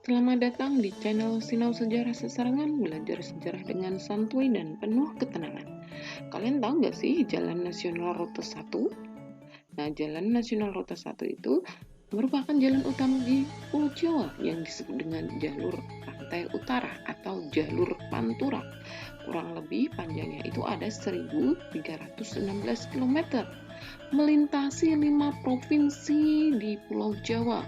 Selamat datang di channel Sinau Sejarah Sesarengan, belajar sejarah dengan santuy dan penuh ketenangan. Kalian tahu nggak sih Jalan Nasional Rute 1? Nah, Jalan Nasional Rute 1 itu merupakan jalan utama di Pulau Jawa yang disebut dengan jalur pantai utara atau jalur Pantura. Kurang lebih panjangnya itu ada 1.316 km. Melintasi 5 provinsi di Pulau Jawa.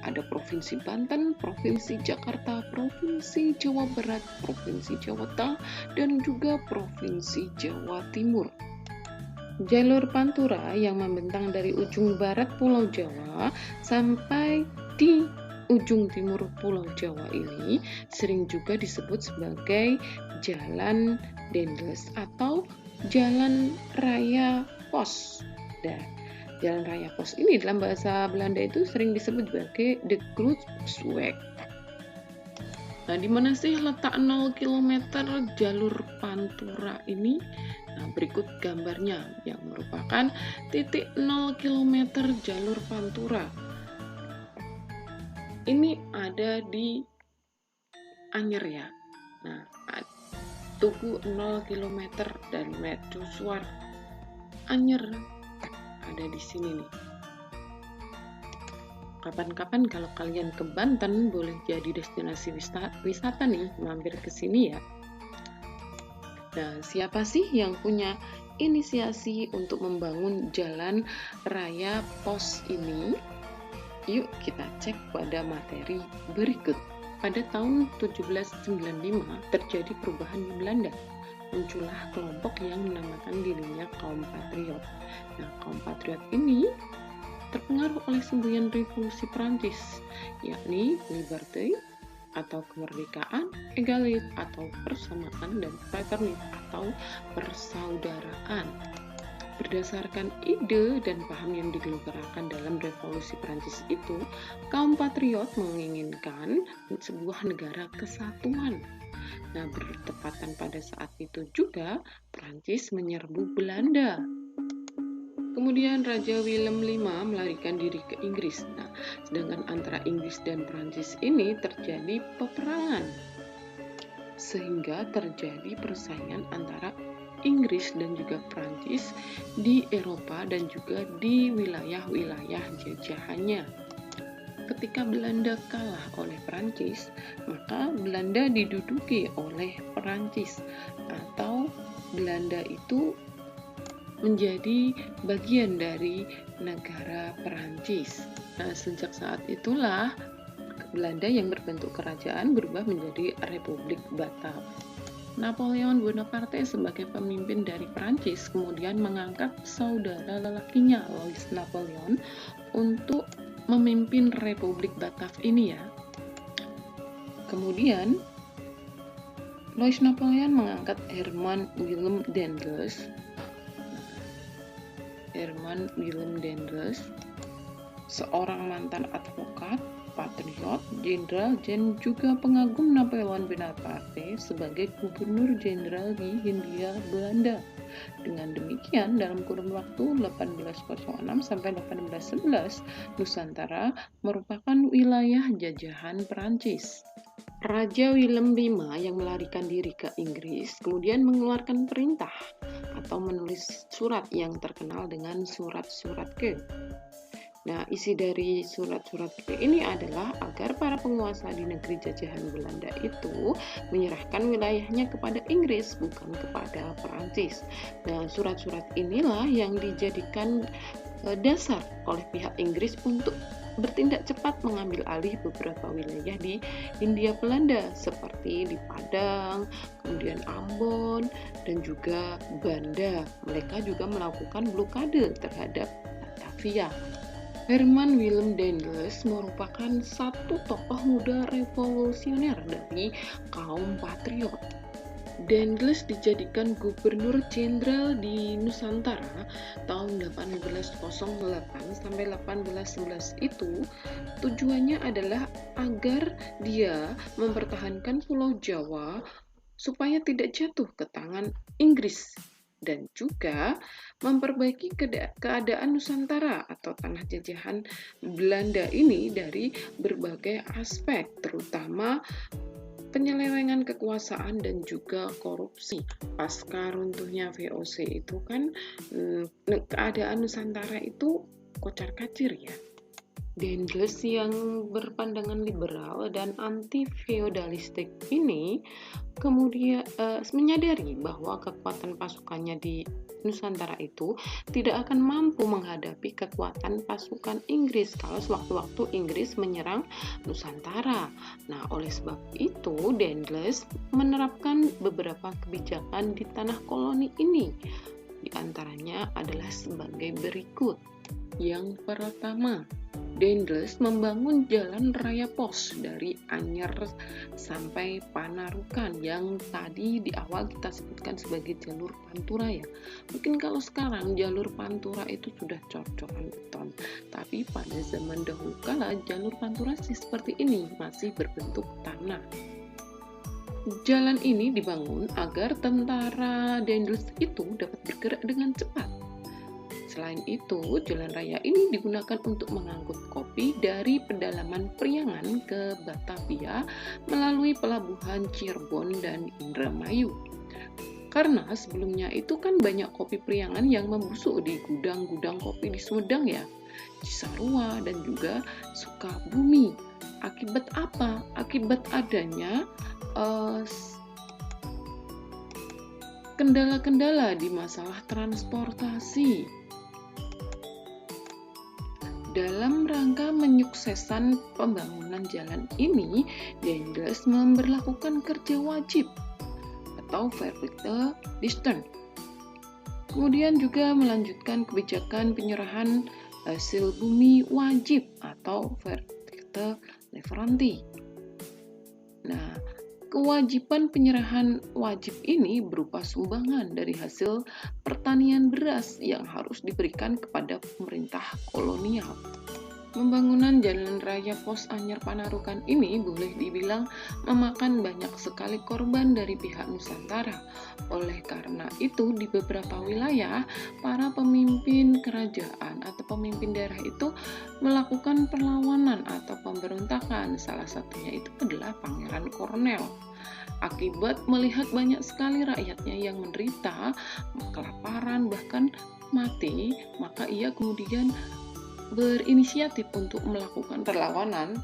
Ada Provinsi Banten, Provinsi Jakarta, Provinsi Jawa Barat, Provinsi Jawa Tengah, dan juga Provinsi Jawa Timur. Jalur Pantura yang membentang dari ujung barat Pulau Jawa sampai di ujung timur Pulau Jawa ini sering juga disebut sebagai Jalan Dendels atau Jalan Raya Pos. Nah, Jalan Raya Pos ini dalam bahasa Belanda itu sering disebut sebagai De Kruisweg. Nah, di mana sih letak 0 km jalur Pantura ini? Nah, berikut gambarnya yang merupakan titik 0 km jalur Pantura. Ini ada di Anyer ya. Nah, Tugu 0 km dan Mercusuar Anyer ada di sini nih. Kapan-kapan kalau kalian ke Banten boleh jadi destinasi wisata nih, mampir ke sini ya. Nah, siapa sih yang punya inisiasi untuk membangun jalan raya pos ini? Yuk kita cek pada materi berikut. Pada tahun 1795 terjadi perubahan di Belanda. Muncullah kelompok yang menamakan dirinya kaum patriot. Nah, kaum patriot ini terpengaruh oleh semboyan revolusi Prancis, yakni liberté atau kemerdekaan, égalité atau persamaan, dan fraternité atau persaudaraan. Berdasarkan ide dan paham yang digelontorkan dalam revolusi Prancis itu, kaum patriot menginginkan sebuah negara kesatuan. Nah, bertepatan pada saat itu juga Prancis menyerbu Belanda. Kemudian Raja Willem V melarikan diri ke Inggris. Nah, sedangkan antara Inggris dan Prancis ini terjadi peperangan, sehingga terjadi persaingan antara Inggris dan juga Prancis di Eropa dan juga di wilayah-wilayah jajahannya. Ketika Belanda kalah oleh Prancis, maka Belanda diduduki oleh Prancis atau Belanda itu menjadi bagian dari negara Perancis. Nah, sejak saat itulah Belanda yang berbentuk kerajaan berubah menjadi Republik Batav. Napoleon Bonaparte sebagai pemimpin dari Perancis kemudian mengangkat saudara lelakinya Louis Napoleon untuk memimpin Republik Batav ini ya. Kemudian Louis Napoleon mengangkat Herman Willem Daendels. Herman Willem Daendels, seorang mantan advokat, patriot, jenderal, dan juga pengagum Napoleon Bonaparte sebagai gubernur jenderal di Hindia Belanda. Dengan demikian, dalam kurun waktu 1806 sampai 1811, Nusantara merupakan wilayah jajahan Perancis. Raja Willem V yang melarikan diri ke Inggris kemudian mengeluarkan perintah atau menulis surat yang terkenal dengan surat-surat Ke. Nah, isi dari surat-surat Ke ini adalah agar para penguasa di negeri jajahan Belanda itu menyerahkan wilayahnya kepada Inggris, bukan kepada Perancis. Nah, surat-surat inilah yang dijadikan dasar oleh pihak Inggris untuk bertindak cepat mengambil alih beberapa wilayah di Hindia Belanda seperti di Padang, kemudian Ambon, dan juga Banda. Mereka juga melakukan blokade terhadap Batavia. Herman Willem Daendels merupakan satu tokoh muda revolusioner dari kaum patriot. Daendels dijadikan gubernur jenderal di Nusantara tahun 1808 sampai 1811 itu. Tujuannya adalah agar dia mempertahankan Pulau Jawa supaya tidak jatuh ke tangan Inggris dan juga memperbaiki keadaan Nusantara atau tanah jajahan Belanda ini dari berbagai aspek, terutama penyelewengan kekuasaan dan juga korupsi. Pasca runtuhnya VOC itu kan keadaan Nusantara itu kocar-kacir ya. Dendles yang berpandangan liberal dan anti-feodalistik ini kemudian menyadari bahwa kekuatan pasukannya di Nusantara itu tidak akan mampu menghadapi kekuatan pasukan Inggris kalau sewaktu-waktu Inggris menyerang Nusantara. Nah, oleh sebab itu Dendles menerapkan beberapa kebijakan di tanah koloni ini. Di antaranya adalah sebagai berikut. Yang pertama, Dendles membangun jalan raya pos dari Anyer sampai Panarukan yang tadi di awal kita sebutkan sebagai jalur Pantura ya. Mungkin kalau sekarang jalur Pantura itu sudah cor-coran beton, tapi pada zaman dahulu kala jalur Pantura seperti ini masih berbentuk tanah. Jalan ini dibangun agar tentara Dendles itu dapat bergerak dengan cepat. Selain itu, jalan raya ini digunakan untuk mengangkut kopi dari pedalaman Priangan ke Batavia melalui pelabuhan Cirebon dan Indramayu. Karena sebelumnya itu kan banyak kopi Priangan yang membusuk di gudang-gudang kopi di Sumedang ya, Cisarua dan juga Sukabumi. Akibat apa? Akibat adanya kendala-kendala di masalah transportasi. Dalam rangka menyukseskan pembangunan jalan ini, Dendles memberlakukan kerja wajib atau vertical distance. Kemudian juga melanjutkan kebijakan penyerahan hasil bumi wajib atau vertical leveranti. Nah, kewajiban penyerahan wajib ini berupa sumbangan dari hasil pertanian beras yang harus diberikan kepada pemerintah kolonial. Pembangunan jalan raya pos Anyer Panarukan ini boleh dibilang memakan banyak sekali korban dari pihak Nusantara. Oleh karena itu, di beberapa wilayah, para pemimpin kerajaan atau pemimpin daerah itu melakukan perlawanan atau pemberontakan. Salah satunya itu adalah Pangeran Kornel. Akibat melihat banyak sekali rakyatnya yang menderita, kelaparan, bahkan mati, maka ia kemudian berinisiatif untuk melakukan perlawanan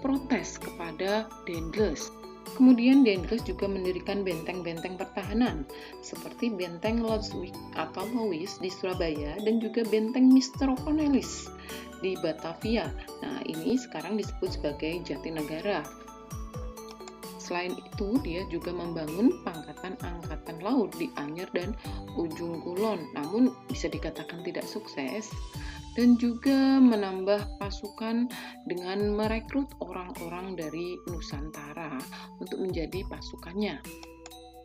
protes kepada Dendles. Kemudian Dendles juga mendirikan benteng-benteng pertahanan seperti benteng Lodewijk atau Lewis di Surabaya dan juga benteng Mr. Cornelis di Batavia. Nah, ini sekarang disebut sebagai Jatinegara. Selain itu, dia juga membangun pangkatan angkatan laut di Anyer dan Ujung Kulon, namun bisa dikatakan tidak sukses, dan juga menambah pasukan dengan merekrut orang-orang dari Nusantara untuk menjadi pasukannya.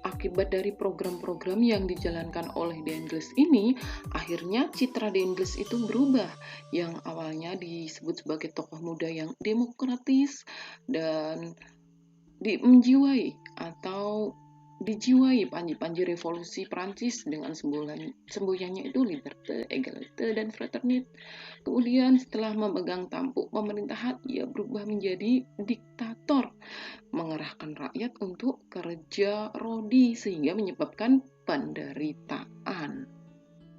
Akibat dari program-program yang dijalankan oleh Dendles ini, akhirnya citra Dendles itu berubah. Yang awalnya disebut sebagai tokoh muda yang demokratis dan dijiwai panji-panji revolusi Prancis dengan semboyannya itu liberté, égalité, dan fraternité. Kemudian setelah memegang tampuk pemerintahan, ia berubah menjadi diktator, mengerahkan rakyat untuk kerja rodi sehingga menyebabkan penderitaan.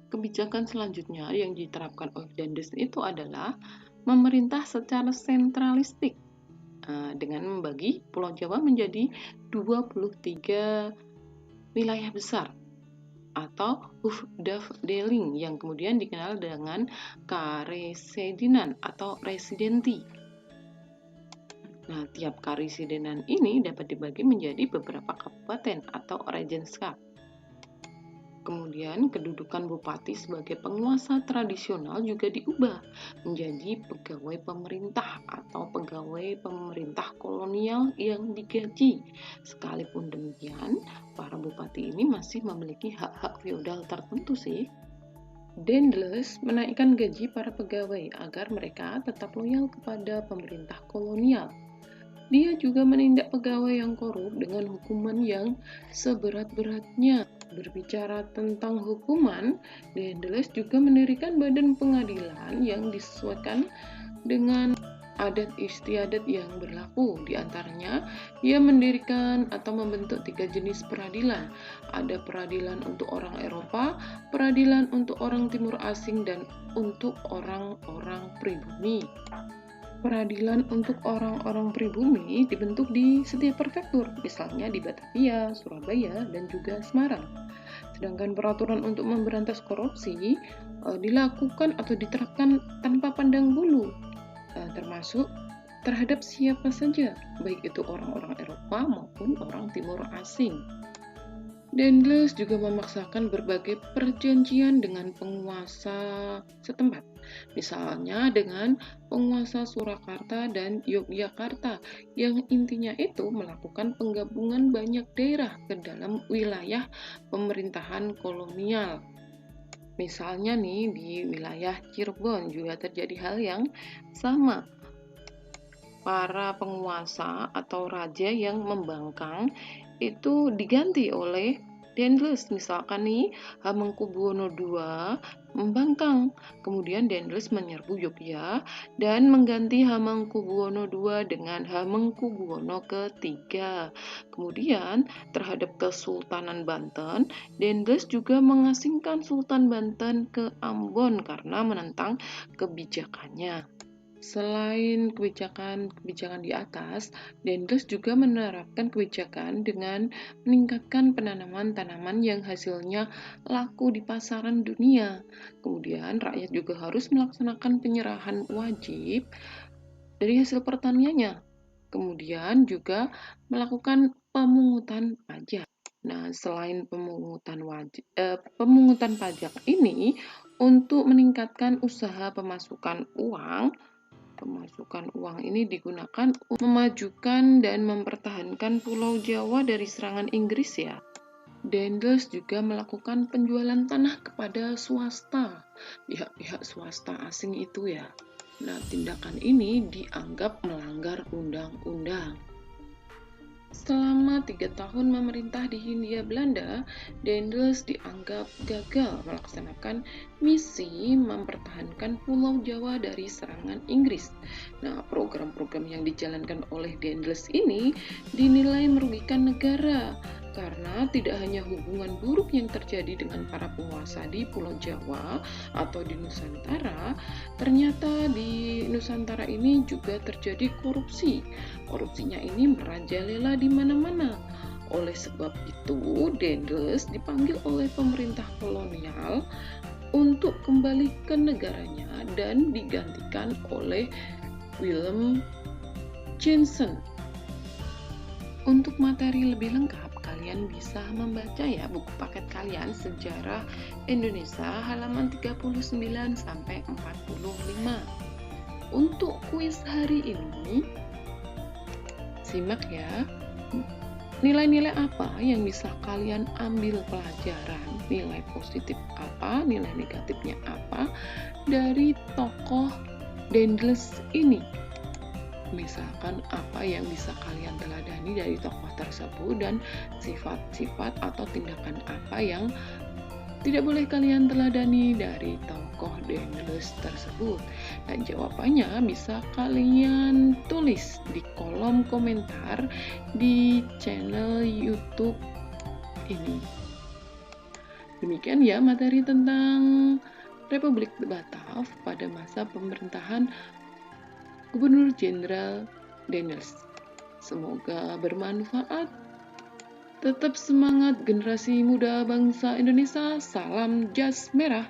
Kebijakan selanjutnya yang diterapkan oleh Dendles itu adalah memerintah secara sentralistik, dengan membagi Pulau Jawa menjadi 23 wilayah besar atau Hoofdafdeling yang kemudian dikenal dengan karesidenan atau residenti. Nah, tiap karesidenan ini dapat dibagi menjadi beberapa kabupaten atau regenskap. Kemudian kedudukan bupati sebagai penguasa tradisional juga diubah menjadi pegawai pemerintah atau pegawai pemerintah kolonial yang digaji. Sekalipun demikian, para bupati ini masih memiliki hak-hak feodal tertentu sih. Dendles menaikkan gaji para pegawai agar mereka tetap loyal kepada pemerintah kolonial. Dia juga menindak pegawai yang korup dengan hukuman yang seberat-beratnya. Berbicara tentang hukuman, Dendles juga mendirikan badan pengadilan yang disesuaikan dengan adat istiadat yang berlaku. Di antaranya, ia mendirikan atau membentuk 3 jenis peradilan. Ada peradilan untuk orang Eropa, peradilan untuk orang Timur Asing, dan untuk orang-orang pribumi. Peradilan untuk orang-orang pribumi dibentuk di setiap prefektur, misalnya di Batavia, Surabaya, dan juga Semarang. Sedangkan peraturan untuk memberantas korupsi dilakukan atau diterapkan tanpa pandang bulu, termasuk terhadap siapa saja, baik itu orang-orang Eropa maupun orang Timur Asing. Dendles juga memaksakan berbagai perjanjian dengan penguasa setempat, misalnya dengan penguasa Surakarta dan Yogyakarta, yang intinya itu melakukan penggabungan banyak daerah ke dalam wilayah pemerintahan kolonial. Misalnya nih di wilayah Cirebon juga terjadi hal yang sama. Para penguasa atau raja yang membangkang itu diganti oleh Dendles. Misalkan nih Hamengkubuwono II membangkang, kemudian Dendles menyerbu Yogyakarta dan mengganti Hamengkubuwono II dengan Hamengkubuwono III. Kemudian terhadap Kesultanan Banten, Dendles juga mengasingkan Sultan Banten ke Ambon karena menentang kebijakannya. Selain kebijakan di atas, Dendles juga menerapkan kebijakan dengan meningkatkan penanaman tanaman yang hasilnya laku di pasaran dunia. Kemudian rakyat juga harus melaksanakan penyerahan wajib dari hasil pertaniannya. Kemudian juga melakukan pemungutan pajak. Nah, selain pemungutan pajak ini untuk meningkatkan usaha pemasukan uang ini digunakan untuk memajukan dan mempertahankan Pulau Jawa dari serangan Inggris ya. Dendles juga melakukan penjualan tanah kepada swasta, pihak-pihak swasta asing itu ya. Nah, tindakan ini dianggap melanggar undang-undang. Selama 3 tahun memerintah di Hindia Belanda, Dendles dianggap gagal melaksanakan misi mempertahankan Pulau Jawa dari serangan Inggris. Nah, program-program yang dijalankan oleh Dendles ini dinilai merugikan negara karena tidak hanya hubungan buruk yang terjadi dengan para penguasa di Pulau Jawa atau di Nusantara, ternyata di Nusantara ini juga terjadi korupsi. Korupsinya ini merajalela di mana-mana. Oleh sebab itu, Dendles dipanggil oleh pemerintah kolonial untuk kembali ke negaranya dan digantikan oleh Willem Jansen. Untuk materi lebih lengkap, kalian bisa membaca ya buku paket kalian Sejarah Indonesia halaman 39 sampai 45. Untuk kuis hari ini, simak ya. Nilai-nilai apa yang bisa kalian ambil pelajaran? Nilai positif apa, nilai negatifnya apa dari tokoh Dendles ini? Misalkan apa yang bisa kalian teladani dari tokoh tersebut dan sifat-sifat atau tindakan apa yang tidak boleh kalian teladani dari tokoh Dendles tersebut. Dan jawabannya bisa kalian tulis di kolom komentar di channel YouTube ini. Demikian ya materi tentang Republik Batav pada masa pemerintahan Gubernur Jenderal Dendles. Semoga bermanfaat. Tetap semangat generasi muda bangsa Indonesia. Salam jas merah.